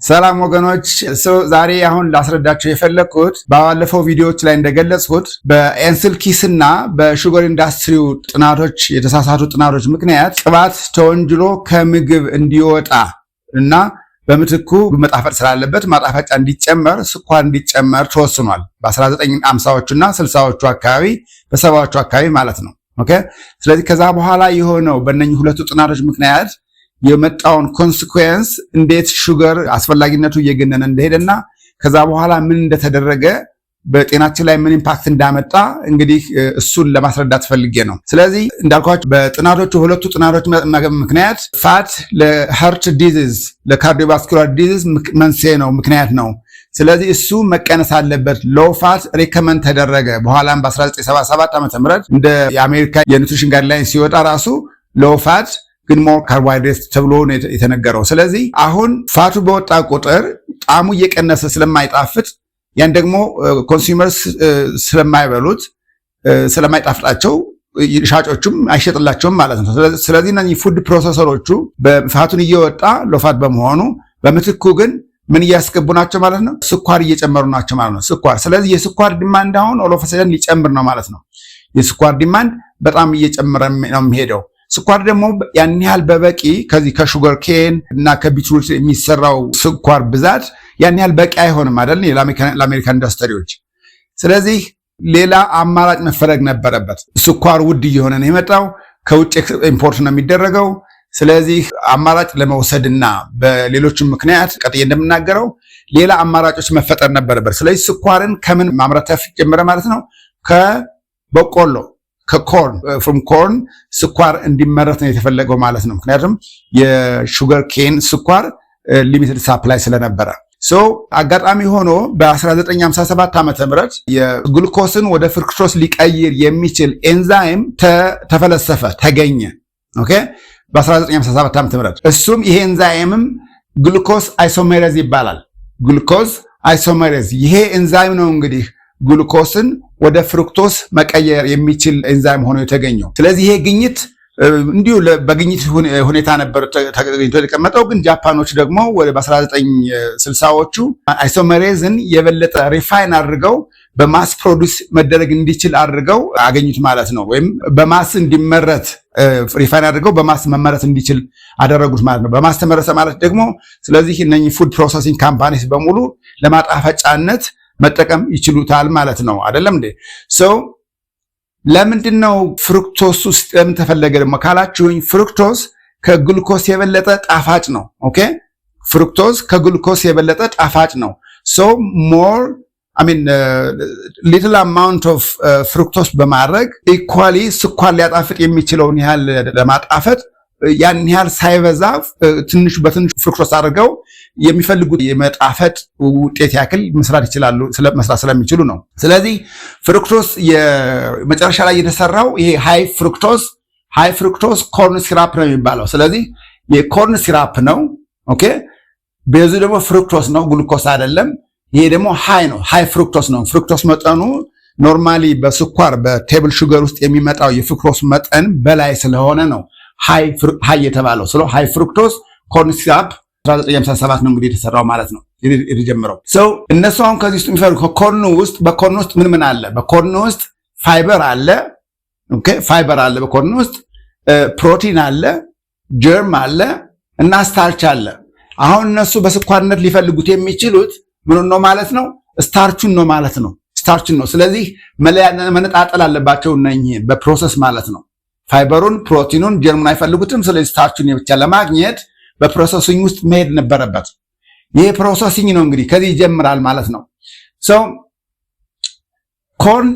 ሰላም ወገኖች ዛሬ አሁን ላስረዳችሁ የፈለኩት ባለፈው ቪዲዮዎች ላይ እንደገለጽኩት በኤንስልኪስና በሹገር ኢንዳስትሪው ጥናቶች የተሳሳቱ ጥናቶች ምክንያት ቅባት ተወንጅሎ ከምግብ እንዲወጣ እና በምትኩ መጣፈጥ ስላለበት ማጣፈጫ እንዲጨመር ስኳር እንዲጨመር ተወስኗል በ1950ዎቹና 60ዎቹ አካባቢ በ70ዎቹ አካባቢ ማለት ነው። ኦኬ ስለዚህ ከዛ በኋላ የሆነው በእነኚህ ሁለቱ ጥናቶች ምክንያት የመጣውን ኮንሲኩዌንስ እንዴት ሹገር አስፈላጊነቱ እየገነነ እንደሄደና ከዛ በኋላ ምን እንደተደረገ በጤናችን ላይ ምን ኢምፓክት እንዳመጣ እንግዲህ እሱን ለማስረዳት ፈልጌ ነው። ስለዚህ እንዳልኳችሁ በጥናቶቹ ሁለቱ ጥናቶች ምክንያት ፋት ለሃርት ዲዚዝ ለካርዲዮቫስኩላር ዲዚዝ መንስኤ ነው ምክንያት ነው። ስለዚህ እሱ መቀነስ አለበት ሎው ፋት ሪከመንድ ተደረገ። በኋላም በ1977 ዓ.ም እንደ የአሜሪካ የኒውትሪሽን ጋይድላይን ሲወጣ ራሱ ሎው ፋት ግን ሞር ካርቦሃይድሬት ተብሎ ነው የተነገረው። ስለዚህ አሁን ፋቱ በወጣ ቁጥር ጣዕሙ እየቀነሰ ስለማይጣፍጥ ያን ደግሞ ኮንሱመርስ ስለማይበሉት ስለማይጣፍጣቸው ሻጮቹም አይሸጥላቸውም ማለት ነው። ስለዚህ እነዚህ ፉድ ፕሮሰሰሮቹ በፋቱን እየወጣ ሎፋት በመሆኑ በምትኩ ግን ምን እያስገቡ ናቸው ማለት ነው? ስኳር እየጨመሩ ናቸው ማለት ነው። ስኳር ስለዚህ የስኳር ዲማንድ አሁን ኦሎፈሰደን ሊጨምር ነው ማለት ነው። የስኳር ዲማንድ በጣም እየጨመረ ነው የሚሄደው። ስኳር ደግሞ ያን ያህል በበቂ ከዚህ ከሹገር ኬን እና ከቢትሩት የሚሰራው ስኳር ብዛት ያን ያህል በቂ አይሆንም አይደል ለአሜሪካ ኢንዱስትሪዎች። ስለዚህ ሌላ አማራጭ መፈለግ ነበረበት። ስኳር ውድ እየሆነ ነው የመጣው፣ ከውጭ ኢምፖርት ነው የሚደረገው። ስለዚህ አማራጭ ለመውሰድና በሌሎችም ምክንያት ቀጥዬ እንደምናገረው ሌላ አማራጮች መፈጠር ነበረበት። ስለዚህ ስኳርን ከምን ማምረት ጀመረ ማለት ነው? ከበቆሎ ከኮርን ፍሮም ኮርን ስኳር እንዲመረት ነው የተፈለገው ማለት ነው። ምክንያቱም የሹገር ኬን ስኳር ሊሚትድ ሳፕላይ ስለነበረ አጋጣሚ ሆኖ በ1957 ዓ.ም የግሉኮስን ወደ ፍርክቶስ ሊቀይር የሚችል ኤንዛይም ተፈለሰፈ ተገኘ። ኦኬ በ1957 ዓ.ም እሱም ይሄ ኤንዛይምም ግሉኮስ አይሶሜሬዝ ይባላል። ግሉኮስ አይሶሜሬዝ ይሄ ኤንዛይም ነው እንግዲህ ግሉኮስን ወደ ፍሩክቶስ መቀየር የሚችል ኤንዛይም ሆኖ የተገኘው። ስለዚህ ይሄ ግኝት እንዲሁ በግኝት ሁኔታ ነበር ተገኝቶ የተቀመጠው። ግን ጃፓኖች ደግሞ በ1960ዎቹ አይሶሜሬዝን የበለጠ ሪፋይን አድርገው በማስ ፕሮዲስ መደረግ እንዲችል አድርገው አገኙት ማለት ነው። ወይም በማስ እንዲመረት ሪፋይን አድርገው በማስ መመረት እንዲችል አደረጉት ማለት ነው። በማስ ተመረተ ማለት ደግሞ ስለዚህ እነኚህ ፉድ ፕሮሰሲንግ ካምፓኒስ በሙሉ ለማጣፈጫነት መጠቀም ይችሉታል ማለት ነው። አይደለም እንዴ? ለምንድነው ፍሩክቶስ ውስጥ ለምን ተፈለገ ደግሞ ካላችሁኝ፣ ፍሩክቶስ ከግሉኮስ የበለጠ ጣፋጭ ነው። ኦኬ ፍሩክቶስ ከግሉኮስ የበለጠ ጣፋጭ ነው። ሞር ሊትል አማውንት ኦፍ ፍሩክቶስ በማድረግ ኢኳሊ ስኳር ሊያጣፍጥ የሚችለውን ያህል ለማጣፈጥ ያን ያህል ሳይበዛ ትንሽ በትንሽ ፍሩክቶስ አድርገው የሚፈልጉት የመጣፈጥ ውጤት ያክል መስራት ይችላሉ መስራት ስለሚችሉ ነው። ስለዚህ ፍሩክቶስ የመጨረሻ ላይ የተሰራው ይሄ ሃይ ፍሩክቶስ ኮርን ሲራፕ ነው የሚባለው። ስለዚህ የኮርን ሲራፕ ነው። ኦኬ ቤዙ ደግሞ ፍሩክቶስ ነው፣ ግሉኮስ አይደለም። ይሄ ደግሞ ሃይ ነው፣ ሃይ ፍሩክቶስ ነው። ፍሩክቶስ መጠኑ ኖርማሊ በስኳር በቴብል ሹገር ውስጥ የሚመጣው የፍሩክቶስ መጠን በላይ ስለሆነ ነው ሃይ የተባለው። ሃይ ፍሩክቶስ ኮርን ሲራፕ 1957 ነው እንግዲህ የተሰራው ማለት ነው የተጀመረው። እነሱ አሁን ከዚህ ውስጥ የሚፈልጉ በኮርን ውስጥ ምን አለ? በኮርን ውስጥ ፋይበር አለ። ኦኬ ፋይበር አለ በኮርን ውስጥ፣ ፕሮቲን አለ፣ ጀርም አለ እና ስታርች አለ። አሁን እነሱ በስኳርነት ሊፈልጉት የሚችሉት ምን ነው ማለት ነው? ስታርቹን ነው ማለት ነው። ስታርቹን ነው። ስለዚህ መነጣጠል አለባቸው እነኚህ በፕሮሰስ ማለት ነው። ፋይበሩን፣ ፕሮቲኑን፣ ጀርሙን አይፈልጉትም። ስለዚህ ስታርቹን ብቻ ለማግኘት በፕሮሰሲንግ ውስጥ መሄድ ነበረበት። ይሄ ፕሮሰሲንግ ነው እንግዲህ ከዚህ ይጀምራል ማለት ነው። ኮርን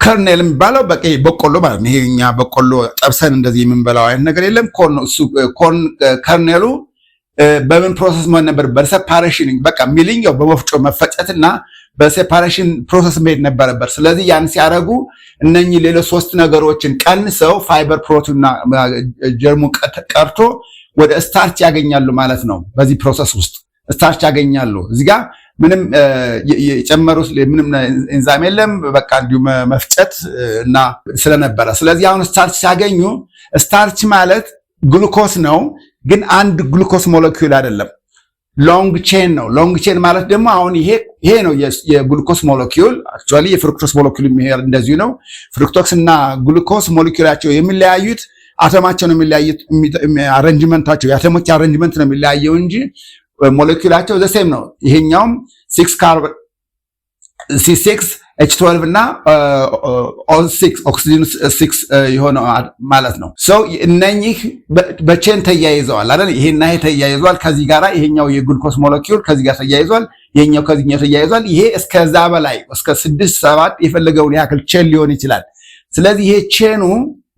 ከርኔል የሚባለው በቆሎ ማለት ነው። ይሄኛ በቆሎ ጠብሰን እንደዚህ የምንበላው አይነት ነገር የለም። ኮርን ከርኔሉ በምን ፕሮሰስ መሆን ነበር? በሴፓሬሽን በቃ ሚሊንግ በወፍጮ መፈጨትና በሴፓሬሽን ፕሮሰስ መሄድ ነበረበት። ስለዚህ ያን ሲያደርጉ እነኚህ ሌሎች ሶስት ነገሮችን ቀንሰው ፋይበር፣ ፕሮቲንና ጀርሙ ቀርቶ ወደ ስታርች ያገኛሉ ማለት ነው። በዚህ ፕሮሰስ ውስጥ ስታርች ያገኛሉ። እዚህ ጋር ምንም የጨመሩት ምንም ኤንዛይም የለም። በቃ እንዲሁ መፍጨት እና ስለነበረ ስለዚህ አሁን ስታርች ሲያገኙ ስታርች ማለት ግሉኮስ ነው፣ ግን አንድ ግሉኮስ ሞለኪውል አይደለም። ሎንግ ቼን ነው። ሎንግ ቼን ማለት ደግሞ አሁን ይሄ ነው የግሉኮስ ሞለኪውል። አክቹአሊ የፍሩክቶስ ሞለኪውል የሚሄድ እንደዚሁ ነው። ፍሩክቶስ እና ግሉኮስ ሞለኪውላቸው የሚለያዩት አተማቸው ነው የሚለያዩት፣ አሬንጅመንታቸው የአተሞች አሬንጅመንት ነው የሚለያየው እንጂ ሞለኪውላቸው ዘ ሴም ነው። ይሄኛውም 6 ካርበን C6 H12 እና O6 ኦክሲጅን 6 የሆነ ማለት ነው። እነኚህ በቼን ተያይዘዋል አይደል? ይሄና ይሄ ተያይዟል ከዚህ ጋራ። ይሄኛው የግሉኮስ ሞለኪውል ከዚህ ጋር ተያይዟል፣ ይሄኛው ከዚህኛው ተያይዟል። ይሄ እስከዛ በላይ እስከ 6 7 የፈለገውን ያክል ቼን ሊሆን ይችላል። ስለዚህ ይሄ ቼኑ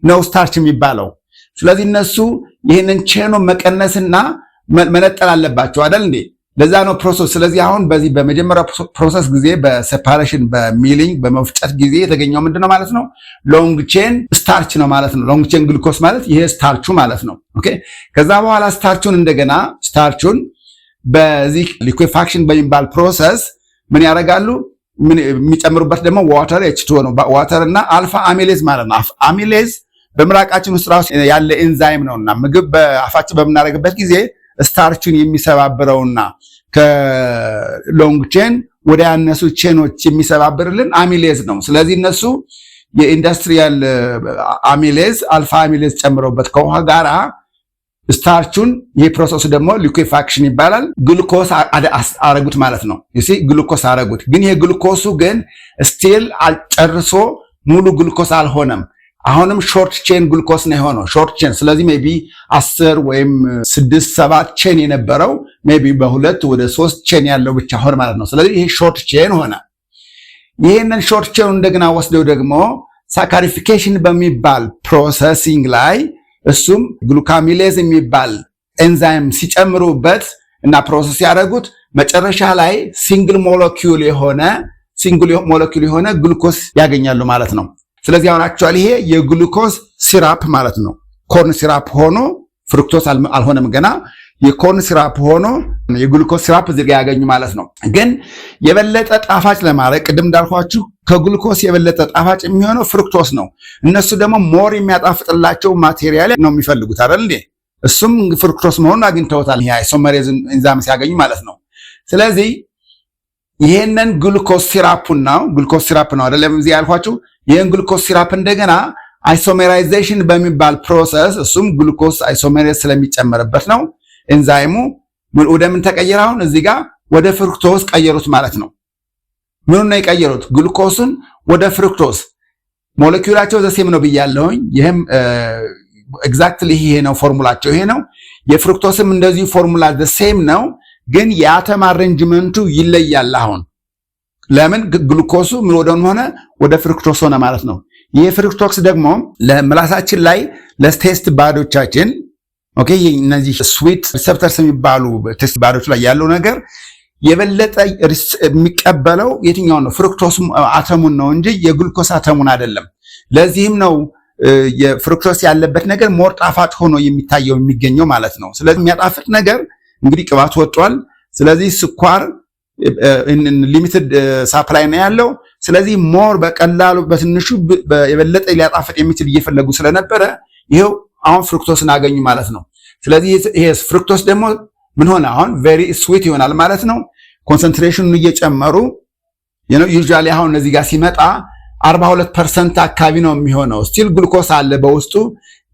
ነው ስታርች የሚባለው። ስለዚህ እነሱ ይሄንን ቼኑ መቀነስና መነጠል አለባቸው አይደል እንዴ? ለዛ ነው ፕሮሰስ። ስለዚህ አሁን በዚህ በመጀመሪያው ፕሮሰስ ጊዜ በሴፓሬሽን በሚሊንግ በመፍጨት ጊዜ የተገኘው ምንድነው ማለት ነው? ሎንግ ቼን ስታርች ነው ማለት ነው። ሎንግ ቼን ግሉኮስ ማለት ይሄ ስታርቹ ማለት ነው። ኦኬ። ከዛ በኋላ ስታርቹን በዚህ ሊኩፋክሽን በሚባል ፕሮሰስ ምን ያደርጋሉ? የሚጨምሩበት ደግሞ ዋተር H2 ነው። ዋተር እና አልፋ አሚሌዝ ማለት ነው። አሚሌዝ በምራቃችን ውስጥ ራሱ ያለ ኤንዛይም ነውና ምግብ በአፋችን በምናደርግበት ጊዜ ስታርቹን የሚሰባብረውና ከሎንግ ቼን ወደ ያነሱ ቼኖች የሚሰባብርልን አሚሌዝ ነው። ስለዚህ እነሱ የኢንዱስትሪያል አሚሌዝ አልፋ አሚሌዝ ጨምረውበት ከውሃ ጋራ ስታርቹን ይሄ ፕሮሰሱ ደግሞ ሊኩፋክሽን ይባላል። ግሉኮስ አረጉት ማለት ነው። ግሉኮስ አረጉት። ግን ይሄ ግሉኮሱ ግን ስቲል አልጨርሶ ሙሉ ግሉኮስ አልሆነም። አሁንም ሾርት ቼን ግሉኮስ ነው የሆነው፣ ሾርት ቼን። ስለዚህ ሜቢ 10 ወይም 6 7 ቼን የነበረው ሜቢ በ2 ወደ 3 ቼን ያለው ብቻ ሆነ ማለት ነው። ስለዚህ ይሄ ሾርት ቼን ሆነ። ይሄንን ሾርት ቼን እንደገና ወስደው ደግሞ ሳካሪፊኬሽን በሚባል ፕሮሰሲንግ ላይ እሱም ግሉካሚሌዝ የሚባል ኤንዛይም ሲጨምሩበት እና ፕሮሰስ ያደረጉት መጨረሻ ላይ ሲንግል ሞለኪውል የሆነ ግሉኮስ ያገኛሉ ማለት ነው። ስለዚህ አሁን አክቹአሊ ይሄ የግሉኮስ ሲራፕ ማለት ነው። ኮርን ሲራፕ ሆኖ ፍሩክቶስ አልሆነም ገና። የኮርን ሲራፕ ሆኖ የግሉኮስ ሲራፕ እዚህ ጋር ያገኙ ማለት ነው። ግን የበለጠ ጣፋጭ ለማድረግ ቅድም እንዳልኳችሁ ከግሉኮስ የበለጠ ጣፋጭ የሚሆነው ፍሩክቶስ ነው። እነሱ ደግሞ ሞር የሚያጣፍጥላቸው ማቴሪያል ነው የሚፈልጉት አይደል እንዴ? እሱም ፍሩክቶስ መሆኑን አግኝተውታል። ይሄ አይሶመሬዝ ኤንዛይም ሲያገኙ ማለት ነው። ስለዚህ ይሄንን ግሉኮስ ሲራፕ ነው አይደለም እዚህ ያልኳችሁ። ይሄን ግሉኮስ ሲራፕ እንደገና አይሶሜራይዜሽን በሚባል ፕሮሰስ እሱም ግሉኮስ አይሶሜሬዝ ስለሚጨመርበት ነው ኤንዛይሙ ወደ ምን ተቀየረ? አሁን እዚህ ጋር ወደ ፍሩክቶስ ቀየሩት ማለት ነው። ምኑን ነው የቀየሩት? ግሉኮስን ወደ ፍሩክቶስ። ሞለኪውላቸው ዘሴም ነው ብያለሁኝ። ይሄም ኤግዛክትሊ ይሄ ነው ፎርሙላቸው፣ ይሄ ነው። የፍሩክቶስም እንደዚሁ ፎርሙላ ዘሴም ነው፣ ግን የአተም አሬንጅመንቱ ይለያል። አሁን ለምን ግሉኮሱ ምን ወደ ፍሩክቶስ ሆነ ማለት ነው። ይሄ ፍሩክቶስ ደግሞ ለምላሳችን ላይ ለቴስት ባዶቻችን ኦኬ፣ እነዚህ ስዊት ሪሴፕተርስ የሚባሉ ቴስት ባዶች ላይ ያለው ነገር የበለጠ የሚቀበለው የትኛው ነው? ፍሩክቶስ አተሙን ነው እንጂ የግሉኮስ አተሙን አይደለም። ለዚህም ነው የፍሩክቶስ ያለበት ነገር ሞር ጣፋጭ ሆኖ የሚገኘው ማለት ነው። ስለዚህ የሚያጣፍጥ ነገር እንግዲህ ቅባት ወጥቷል። ስለዚህ ስኳር ሊሚትድ ሳፕላይ ነው ያለው። ስለዚህ ሞር በቀላሉ በትንሹ የበለጠ ሊያጣፍጥ የሚችል እየፈለጉ ስለነበረ ይሄው አሁን ፍሩክቶስን አገኙ ማለት ነው። ስለዚህ ይሄ ፍሩክቶስ ደግሞ ምን ሆነ? አሁን ቬሪ ስዊት ይሆናል ማለት ነው። ኮንሰንትሬሽኑን እየጨመሩ ዩዥዋሊ አሁን እዚህ ጋር ሲመጣ 42% አካባቢ ነው የሚሆነው። ስቲል ግሉኮስ አለ በውስጡ፣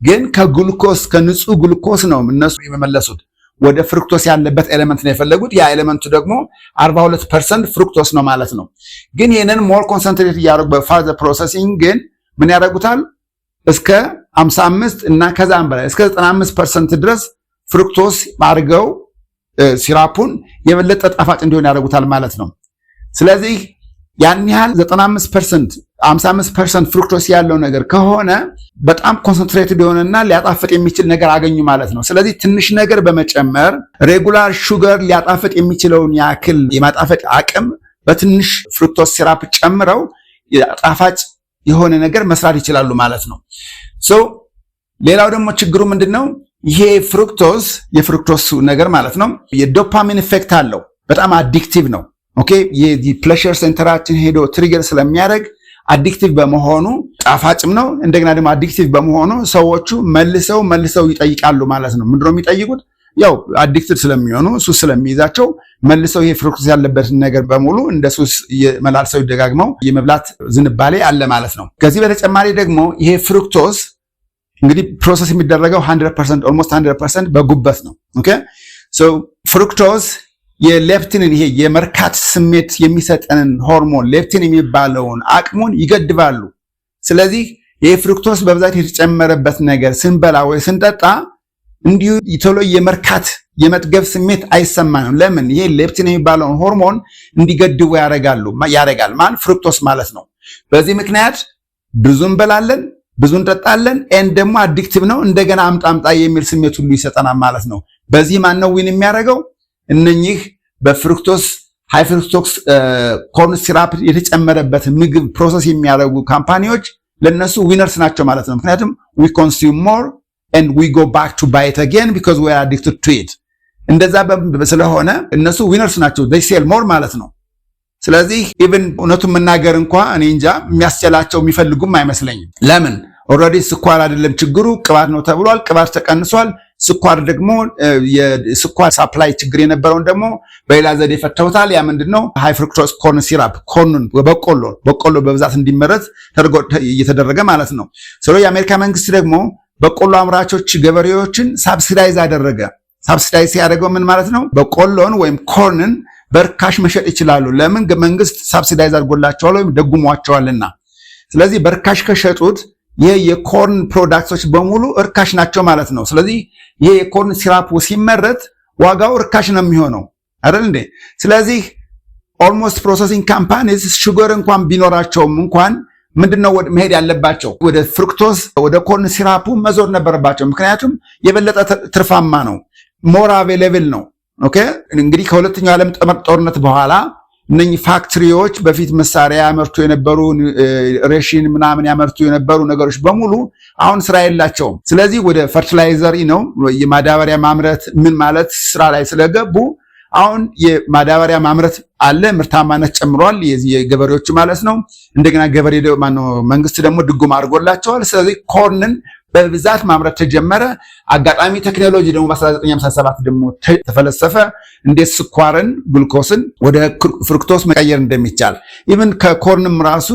ግን ከግሉኮስ ከንጹህ ግሉኮስ ነው እነሱ የመመለሱት። ወደ ፍሩክቶስ ያለበት ኤሌመንት ነው የፈለጉት። ያ ኤሌመንቱ ደግሞ 42% ፍሩክቶስ ነው ማለት ነው። ግን ይሄንን ሞር ኮንሰንትሬት እያደረጉ በፋርዘር ፕሮሰሲንግ ግን ምን ያደርጉታል? እስከ 55 እና ከዛም በላይ እስከ 95% ድረስ ፍሩክቶስ አድርገው ሲራፑን የበለጠ ጣፋጭ እንዲሆን ያደርጉታል ማለት ነው። ስለዚህ ያን ያህል 95% 55% ፍሩክቶስ ያለው ነገር ከሆነ በጣም ኮንሰንትሬትድ የሆነና ሊያጣፍጥ የሚችል ነገር አገኙ ማለት ነው። ስለዚህ ትንሽ ነገር በመጨመር ሬጉላር ሹገር ሊያጣፍጥ የሚችለውን ያክል የማጣፈጥ አቅም በትንሽ ፍሩክቶስ ሲራፕ ጨምረው ጣፋጭ የሆነ ነገር መስራት ይችላሉ ማለት ነው። ሌላው ደግሞ ችግሩ ምንድነው? ይሄ የፍሩክቶስ ነገር ማለት ነው የዶፓሚን ኢፌክት አለው። በጣም አዲክቲቭ ነው። ኦኬ፣ የፕሌዠር ሴንተራችን ሄዶ ትሪገር ስለሚያደርግ አዲክቲቭ በመሆኑ ጣፋጭም ነው። እንደገና ደግሞ አዲክቲቭ በመሆኑ ሰዎቹ መልሰው ይጠይቃሉ ማለት ነው። ምንድነው የሚጠይቁት? ያው አዲክትድ ስለሚሆኑ ሱስ ስለሚይዛቸው መልሰው ይሄ ፍሩክቶስ ያለበትን ነገር በሙሉ እንደ ሱስ መላልሰው ይደጋግመው የመብላት ዝንባሌ አለ ማለት ነው። ከዚህ በተጨማሪ ደግሞ ይሄ ፍሩክቶስ እንግዲህ ፕሮሰስ የሚደረገው 100% ኦልሞስት 100% በጉበት ነው። ኦኬ ሶ ፍሩክቶስ የሌፕቲንን ይሄ የመርካት ስሜት የሚሰጠንን ሆርሞን ሌፕቲን የሚባለውን አቅሙን ይገድባሉ። ስለዚህ ይሄ ፍሩክቶስ በብዛት የተጨመረበት ነገር ስንበላ ወይ ስንጠጣ እንዲሁ ቶሎ የመርካት የመጥገብ ስሜት አይሰማንም። ለምን? ይሄ ሌፕቲን የሚባለውን ሆርሞን እንዲገድቡ ያደርጋል ማለት ፍሩክቶስ ማለት ነው። በዚህ ምክንያት ብዙ እንበላለን፣ ብዙ እንጠጣለን፣ ኤንድ ደግሞ አዲክቲቭ ነው። እንደገና አምጣ የሚል ስሜት ሁሉ ይሰጠናል ማለት ነው። በዚህ ማን ነው ዊን የሚያደርገው? እነኚህ በፍሩክቶስ ሃይ ፍሩክቶስ ኮርን ሲራፕ የተጨመረበት ምግብ ፕሮሰስ የሚያደርጉ ካምፓኒዎች ለነሱ ዊነርስ ናቸው ማለት ነው። ምክንያቱም we consume more and we go back to buy it again because we are addicted to it። እንደዛ ስለሆነ እነሱ ዊነርስ ናቸው፣ they sell more ማለት ነው። ስለዚህ ኢቭን እውነቱን መናገር እንኳን እኔ እንጃ የሚያስችላቸው የሚፈልጉም አይመስለኝም። ለምን? ኦልሬዲ ስኳር አይደለም ችግሩ ቅባት ነው ተብሏል። ቅባት ተቀንሷል። ስኳር ደግሞ የስኳር ሳፕላይ ችግር የነበረውን ደግሞ በሌላ ዘዴ ፈተውታል። ያ ምንድነው? ሃይ ፍሩክቶስ ኮርን ሲራፕ ኮርንን በቆሎ በብዛት እንዲመረት እየተደረገ ማለት ነው። ስለዚህ የአሜሪካ መንግስት ደግሞ በቆሎ አምራቾች ገበሬዎችን ሳብሲዳይዝ አደረገ። ሳብሲዳይዝ ያደረገው ምን ማለት ነው? በቆሎን ወይም ኮርንን በርካሽ መሸጥ ይችላሉ። ለምን? መንግስት ሳብሲዳይዝ አድርጎላቸዋል ወይም ደጉሟቸዋልና። ስለዚህ በርካሽ ከሸጡት ይሄ የኮርን ፕሮዳክቶች በሙሉ እርካሽ ናቸው ማለት ነው። ስለዚህ ይሄ የኮርን ሲራፕ ሲመረት ዋጋው እርካሽ ነው የሚሆነው አይደል እንዴ? ስለዚህ ኦልሞስት ፕሮሰሲንግ ካምፓኒስ ሹገር እንኳን ቢኖራቸውም እንኳን ምንድነው መሄድ ያለባቸው? ወደ ፍሩክቶስ ወደ ኮርን ሲራፑ መዞር ነበረባቸው። ምክንያቱም የበለጠ ትርፋማ ነው፣ ሞር አቬሌብል ነው። ኦኬ እንግዲህ ከሁለተኛው ዓለም ጦርነት በኋላ እነኚህ ፋክትሪዎች በፊት መሳሪያ ያመርቱ የነበሩ ሬሽን ምናምን ያመርቱ የነበሩ ነገሮች በሙሉ አሁን ስራ የላቸውም። ስለዚህ ወደ ፈርቲላይዘር ነው የማዳበሪያ ማምረት ምን ማለት ስራ ላይ ስለገቡ አሁን የማዳበሪያ ማምረት አለ፣ ምርታማነት ጨምሯል የገበሬዎች ማለት ነው። እንደገና ገበሬ መንግስት ደግሞ ድጎማ አድርጎላቸዋል። ስለዚህ ኮርንን በብዛት ማምረት ተጀመረ። አጋጣሚ ቴክኖሎጂ ደግሞ በ1957 ደግሞ ተፈለሰፈ፣ እንዴት ስኳርን ግሉኮስን ወደ ፍሩክቶስ መቀየር እንደሚቻል ኢቭን ከኮርንም ራሱ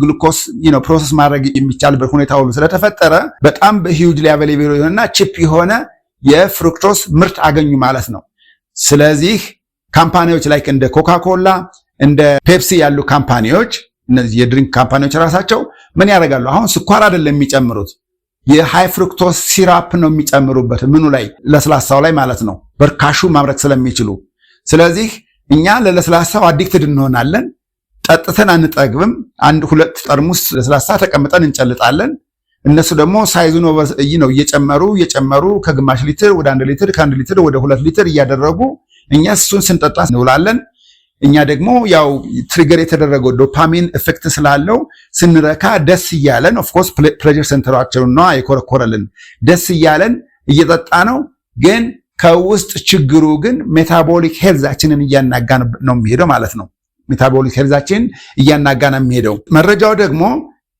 ግሉኮስ ፕሮሰስ ማድረግ የሚቻልበት ሁኔታ ሁሉ ስለተፈጠረ በጣም በሂውጅ ሌቨል የሆነና ቺፕ የሆነ የፍሩክቶስ ምርት አገኙ ማለት ነው። ስለዚህ ካምፓኒዎች ላይ እንደ ኮካኮላ እንደ ፔፕሲ ያሉ ካምፓኒዎች እነዚህ የድሪንክ ካምፓኒዎች ራሳቸው ምን ያደርጋሉ? አሁን ስኳር አይደለም የሚጨምሩት የሃይ ፍሩክቶስ ሲራፕ ነው የሚጨምሩበት። ምኑ ላይ? ለስላሳው ላይ ማለት ነው፣ በርካሹ ማምረት ስለሚችሉ። ስለዚህ እኛ ለለስላሳው አዲክትድ እንሆናለን፣ ጠጥተን አንጠግብም። 1-2 ጠርሙስ ለስላሳ ተቀምጠን እንጨልጣለን። እነሱ ደግሞ ሳይዙን ነው እየጨመሩ ከግማሽ ሊትር ወደ 1 ሊትር ከ1 ሊትር ወደ 2 ሊትር እያደረጉ እኛ እሱን ስንጠጣ እንውላለን። እኛ ደግሞ ያው ትሪገር የተደረገው ዶፓሚን ኢፌክት ስላለው ስንረካ ደስ እያለን ኦፍ ኮርስ ፕሌዠር ሴንተራችንን ነው የኮረኮረልን ደስ እያለን እየጠጣ ነው። ግን ከውስጥ ችግሩ ግን ሜታቦሊክ ሄልዛችንን እያናጋ ነው የሚሄደው ማለት ነው። ሜታቦሊክ ሄልዛችንን እያናጋ ነው የሚሄደው። መረጃው ደግሞ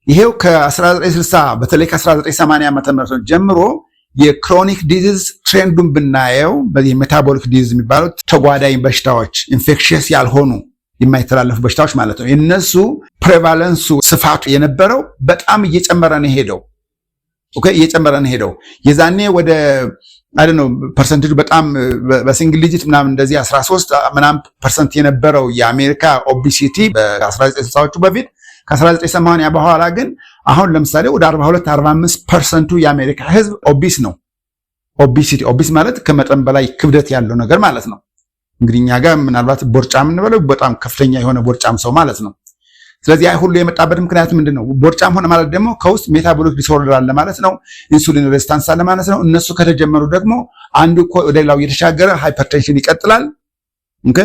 ይሄው ከ1960 በተለይ ከ1980 ዓ.ም ጀምሮ የክሮኒክ ዲዚዝ ትሬንዱን ብናየው በዚህ ሜታቦሊክ ዲዚዝ የሚባሉት ተጓዳኝ በሽታዎች ኢንፌክሽየስ ያልሆኑ የማይተላለፉ በሽታዎች ማለት ነው። የነሱ ፕሬቫለንሱ ስፋቱ የነበረው በጣም እየጨመረ ነው ሄደው። ኦኬ እየጨመረ ነው ሄደው። የዛኔ ወደ ፐርሰንቴጁ በጣም በሲንግል ዲጂት ምናምን እንደዚህ 13 ምናምን ፐርሰንት የነበረው የአሜሪካ ኦቢሲቲ በ1960ዎቹ በፊት ከ1980 በኋላ ግን አሁን ለምሳሌ ወደ 42-45% የአሜሪካ ህዝብ ኦቢስ ነው። ኦቢስ ማለት ከመጠን በላይ ክብደት ያለው ነገር ማለት ነው። እንግዲህ እኛ ጋር ምናልባት ቦርጫም እንበለው በጣም ከፍተኛ የሆነ ቦርጫም ሰው ማለት ነው። ስለዚህ አይ ሁሉ የመጣበት ምክንያት ምንድነው? ቦርጫም ሆነ ማለት ደግሞ ከውስጥ ሜታቦሊክ ዲስኦርደር አለ ማለት ነው። ኢንሱሊን ሬዚስታንስ አለ ማለት ነው። እነሱ ከተጀመሩ ደግሞ አንዱ ወደ ሌላው እየተሻገረ ሃይፐርቴንሽን ይቀጥላል። ኦኬ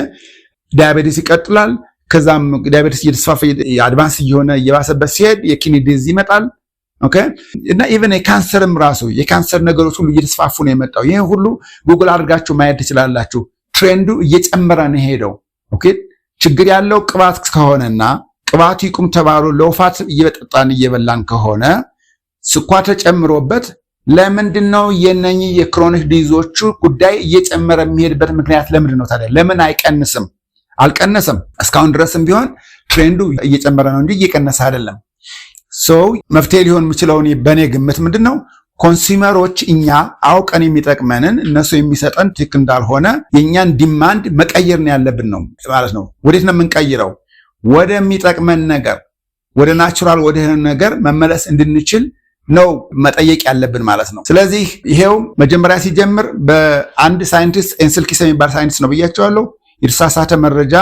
ዳያቤቲስ ይቀጥላል። ከዛም ዳያቤቲስ እየተስፋፋ አድቫንስ እየሆነ እየባሰበት ሲሄድ የኪድኒ ዲዚዝ ይመጣል። ኦኬ እና ኢቭን የካንሰርም ራሱ የካንሰር ነገሮች ሁሉ እየተስፋፉ ነው የመጣው። ይሄ ሁሉ ጉግል አድርጋችሁ ማየት ትችላላችሁ። ትሬንዱ እየጨመረ ነው ሄደው። ኦኬ ችግር ያለው ቅባት ከሆነና ቅባቱ ይቁም ተባሉ ለውፋት እየበጠጣን እየበላን ከሆነ ስኳር ተጨምሮበት ለምንድነው የነኚህ የክሮኒክ ዲዞቹ ጉዳይ እየጨመረ የሚሄድበት ምክንያት ለምንድነው ታዲያ? ለምን አይቀንስም? አልቀነሰም። እስካሁን ድረስም ቢሆን ትሬንዱ እየጨመረ ነው እንጂ እየቀነሰ አይደለም። መፍትሄ ሊሆን የሚችለው በኔ ግምት ምንድነው ኮንሱመሮች እኛ አውቀን የሚጠቅመንን እነሱ የሚሰጠን ትክክል እንዳልሆነ የኛን ዲማንድ መቀየር ነው ያለብን ነው ማለት ነው። ወዴት ነው የምንቀይረው? ወደሚጠቅመን ነገር፣ ወደ ናቹራል ወደ ነገር መመለስ እንድንችል ነው መጠየቅ ያለብን ማለት ነው። ስለዚህ ይሄው መጀመሪያ ሲጀምር በአንድ ሳይንቲስት ኤንስልኪስ የሚባል ሳይንቲስት ነው ብያቸዋለሁ። የተሳሳተ መረጃ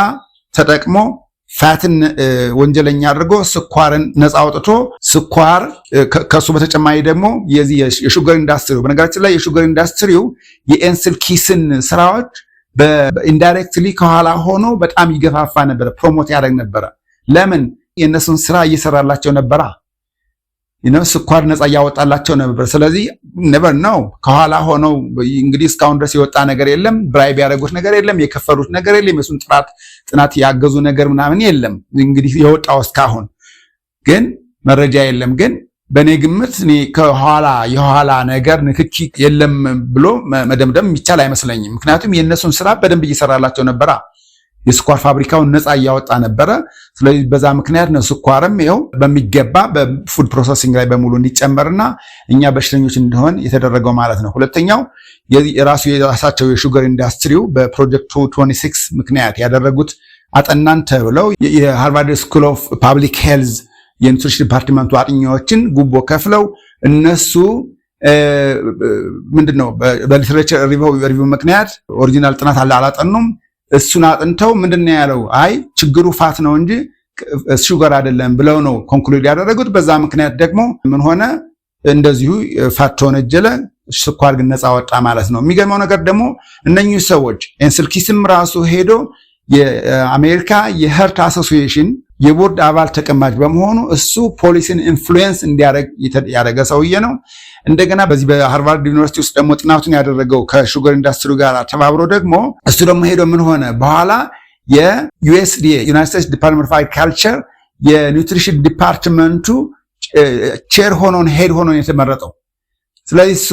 ተጠቅሞ ፋትን ወንጀለኛ አድርጎ ስኳርን ነፃ አውጥቶ ስኳር ከሱ በተጨማሪ ደግሞ የዚህ የሹገር ኢንዳስትሪው በነገራችን ላይ የሹገር ኢንዳስትሪው የኤንስልኪስን ስራዎች በኢንዳይሬክትሊ ከኋላ ሆኖ በጣም ይገፋፋ ነበር፣ ፕሮሞት ያደርግ ነበር። ለምን? የእነሱን ስራ እየሰራላቸው ነበራ። ስኳር ነፃ እያወጣላቸው ነበር። ስለዚህ ነበር ነው ከኋላ ሆነው እንግዲህ እስካሁን ድረስ የወጣ ነገር የለም፣ ብራይብ ያደረጉት ነገር የለም፣ የከፈሉት ነገር የለም፣ የሱን ጥናት ያገዙ ነገር ምናምን የለም። እንግዲህ የወጣው እስካሁን ግን መረጃ የለም። ግን በእኔ ግምት የኋላ ነገር ንክኪ የለም ብሎ መደምደም የሚቻል አይመስለኝም። ምክንያቱም የእነሱን ስራ በደንብ እየሰራላቸው ነበራ። የስኳር ፋብሪካውን ነፃ እያወጣ ነበረ። ስለዚህ በዛ ምክንያት ነው ስኳርም ይኸው በሚገባ በፉድ ፕሮሰሲንግ ላይ በሙሉ እንዲጨመርና እኛ በሽተኞች እንዲሆን የተደረገው ማለት ነው። ሁለተኛው የራሳቸው የሹገር ኢንዳስትሪው በፕሮጀክት 26 ምክንያት ያደረጉት አጠናን ተብለው የሃርቫርድ ስኩል ኦፍ ፓብሊክ ሄልዝ የኒውትሪሽን ዲፓርትመንቱ አጥኚዎችን ጉቦ ከፍለው እነሱ ምንድነው በሊትሬቸር ሪቪው ምክንያት ኦሪጂናል ጥናት አላጠኑም። እሱን አጥንተው ምንድነው ያለው? አይ ችግሩ ፋት ነው እንጂ ሹገር አይደለም ብለው ነው ኮንክሉድ ያደረጉት። በዛ ምክንያት ደግሞ ምን ሆነ? እንደዚሁ ፋት ተወነጀለ፣ ስኳር ግን ነፃ ወጣ ማለት ነው። የሚገርመው ነገር ደግሞ እነኚህ ሰዎች ኤንስልኪስም ራሱ ሄዶ የአሜሪካ የሄርት አሶሲዬሽን የቦርድ አባል ተቀማጭ በመሆኑ እሱ ፖሊሲን ኢንፍሉዌንስ እንዲያደርግ ያደረገ ሰውዬ ነው። እንደገና በዚህ በሃርቫርድ ዩኒቨርሲቲ ውስጥ ደግሞ ጥናቱን ያደረገው ከሹገር ኢንዳስትሪ ጋር ተባብሮ ደግሞ እሱ ደግሞ ሄዶ ምን ሆነ? በኋላ የዩኤስዲኤ ዩናይትድ ስቴትስ ዲፓርትመንት ኦፍ አግሪካልቸር የኒውትሪሽን ዲፓርትመንቱ ቼር ሄድ ሆኖ የተመረጠው። ስለዚህ እሱ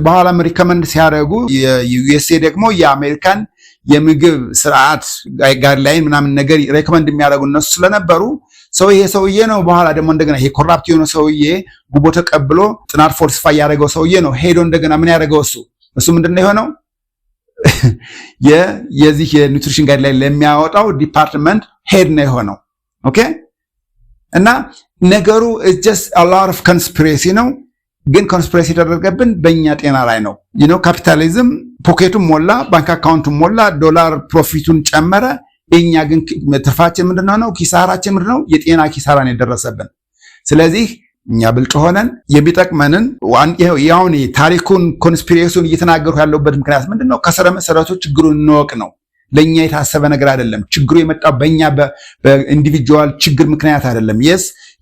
በኋላ ሪከመንድ ሲያደርጉ የዩኤስኤ ደግሞ የአሜሪካን የምግብ ስርዓት ጋይድላይን ምናምን ነገር ሬኮመንድ የሚያደርጉ እነሱ ስለነበሩ ይሄ ሰውዬ ነው። በኋላ ደግሞ እንደገና ይሄ ኮራፕት የሆነ ሰውዬ ጉቦ ተቀብሎ ጥናት ፎልሲፋይ ያደረገው ሰውዬ ነው ሄዶ እንደገና ምን ያደረገው እሱ ምንድነው የሆነው? የዚህ የኒውትሪሽን ጋይድላይን ለሚያወጣው ዲፓርትመንት ሄድ ነው የሆነው። ኦኬ። እና ነገሩ just a lot of conspiracy ነው። ግን ኮንስፒሬሲ የተደረገብን በእኛ ጤና ላይ ነው። ካፒታሊዝም ፖኬቱን ሞላ፣ ባንክ አካውንቱን ሞላ፣ ዶላር ፕሮፊቱን ጨመረ። እኛ ግን ትርፋችን ምንድነው? ኪሳራችን ምንድነው? የጤና ኪሳራን የደረሰብን። ስለዚህ እኛ ብልጥ ሆነን የሚጠቅመንን ያውን ታሪኩን ኮንስፒሬሲውን እየተናገሩ ያለውበት ምክንያት ምንድነው? ከስረ መሰረቱ ችግሩን እንወቅ ነው። ለኛ የታሰበ ነገር አይደለም። ችግሩ የመጣው በእኛ በኢንዲቪጁዋል ችግር ምክንያት አይደለም።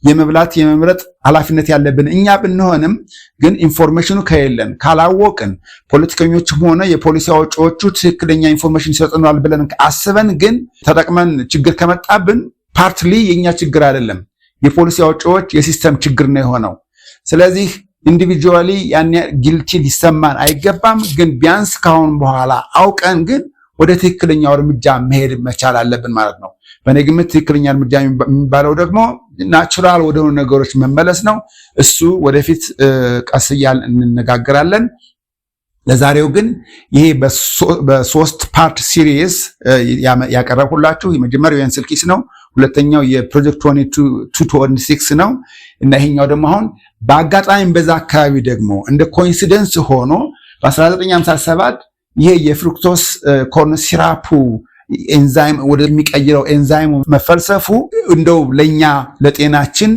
የመብላት የመምረጥ ኃላፊነት ያለብን እኛ ብንሆንም ግን ኢንፎርሜሽኑ ከሌለን ካላወቅን ፖለቲከኞችም ሆነ የፖሊሲ አውጪዎቹ ትክክለኛ ኢንፎርሜሽን ይሰጡናል ብለን አስበን ግን ተጠቅመን ችግር ከመጣብን ፓርትሊ የኛ ችግር አይደለም፣ የፖሊሲ አውጪዎች የሲስተም ችግር ነው የሆነው። ስለዚህ ኢንዲቪጁዋሊ ያን ጊልቲ ሊሰማን አይገባም። ግን ቢያንስ ካሁን በኋላ አውቀን ግን ወደ ትክክለኛው እርምጃ መሄድ መቻል አለብን ማለት ነው። በእኔ ግምት ትክክለኛ እርምጃ የሚባለው ደግሞ ናቹራል ወደሆኑ ነገሮች መመለስ ነው። እሱ ወደፊት ቀስ እያልን እንነጋገራለን። ለዛሬው ግን ይሄ በሶስት ፓርት ሲሪስ ያቀረብኩላችሁ የመጀመሪያው የኤንስልኪስ ነው። ሁለተኛው የፕሮጀክት 2226 ነው እና ይሄኛው ደግሞ አሁን በአጋጣሚ በዛ አካባቢ ደግሞ እንደ ኮኢንሲደንስ ሆኖ በ1957 ይሄ የፍሩክቶስ ኮርን ሲራፑ ኤንዛይም ወደሚቀይረው ኤንዛይም መፈልሰፉ እንደው ለኛ ለጤናችን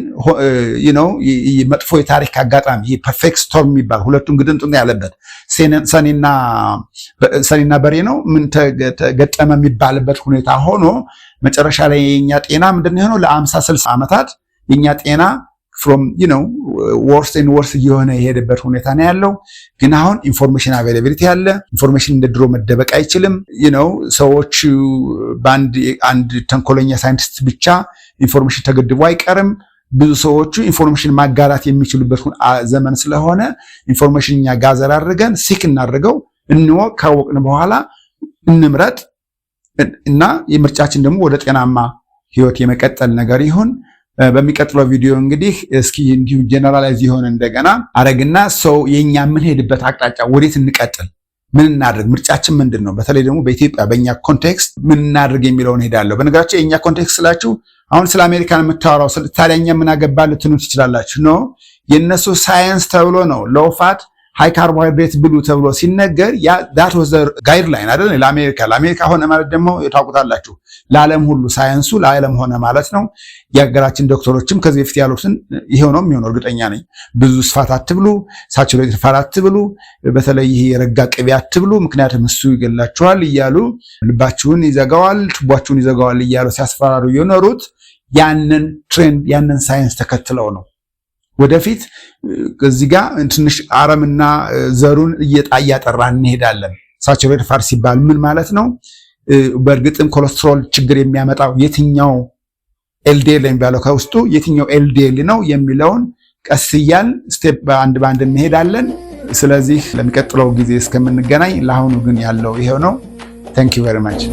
መጥፎ የታሪክ አጋጣሚ ይሄ ፐርፌክት ስቶርም የሚባል ሁለቱም ግድንጥና ያለበት ሰኔና በሬ ነው ምን ተገጠመ የሚባልበት ሁኔታ ሆኖ መጨረሻ ላይ የኛ ጤና ምንድነው የሆነው? ለ50-60 ዓመታት የኛ ጤና from worse and worse እየሆነ የሄደበት ሁኔታ ነው ያለው። ግን አሁን ኢንፎርሜሽን አቬይላቢሊቲ ያለ ኢንፎርሜሽን እንደ ድሮ መደበቅ አይችልም። ሰዎች አንድ ተንኮለኛ ሳይንቲስት ብቻ ኢንፎርሜሽን ተገድቦ አይቀርም። ብዙ ሰዎቹ ኢንፎርሜሽን ማጋራት የሚችሉበት ዘመን ስለሆነ ኢንፎርሜሽን እኛ ጋዘር አድርገን ሲክ እናድርገው፣ እንወቅ፣ ካወቅን በኋላ እንምረጥ እና የምርጫችን ደግሞ ወደ ጤናማ ህይወት የመቀጠል ነገር ይሁን። በሚቀጥለው ቪዲዮ እንግዲህ እስኪ እንዲሁ ጀነራላይዝ ይሆን እንደገና አረግና ሰው የኛ ምን ሄድበት አቅጣጫ ወዴት እንቀጥል፣ ምን እናድርግ፣ ምርጫችን ምንድን ነው፣ በተለይ ደግሞ በኢትዮጵያ በእኛ ኮንቴክስት ምን እናድርግ የሚለውን ሄዳለሁ። በነገራችን የኛ ኮንቴክስት ስላችሁ አሁን ስለ አሜሪካን የምታወራው ታዲያ እኛ ምን አገባን ልትሉ ትችላላችሁ። ኖ የነሱ ሳይንስ ተብሎ ነው ሎው ፋት ሃይ ካርቦሃይድሬት ብሉ ተብሎ ሲነገር that was the guideline አይደል? ለአሜሪካ ሆነ ማለት ደግሞ ታውቁታላችሁ፣ ለዓለም ሁሉ ሳይንሱ ለዓለም ሆነ ማለት ነው። የሀገራችን ዶክተሮችም ከዚህ በፊት ያሉትን ይሄው ነው የሚሆነው እርግጠኛ ነኝ። ብዙ ስፋት አትብሉ፣ ሳቹሬትድ ፋት አትብሉ፣ በተለይ ይሄ የረጋ ቅቤ አትብሉ ምክንያቱም እሱ ይገላችኋል እያሉ ልባችሁን ይዘጋዋል፣ ቱቦአችሁን ይዘጋዋል እያሉ ሲያስፈራሩ የኖሩት ያንን ትሬንድ ያንን ሳይንስ ተከትለው ነው። ወደፊት እዚህ ጋር ትንሽ አረምና ዘሩን እያጠራ እንሄዳለን። ሳቹሬትድ ፋት ሲባል ምን ማለት ነው? በእርግጥም ኮሌስትሮል ችግር የሚያመጣው የትኛው ኤልዲኤል የሚባለው ከውስጡ የትኛው ኤልዲኤል ነው የሚለውን ቀስ እያልን ስቴፕ በአንድ እንሄዳለን። ስለዚህ ለሚቀጥለው ጊዜ እስከምንገናኝ ለአሁኑ ግን ያለው ይሄው ነው። ታንክ ዩ ቬሪ ማች።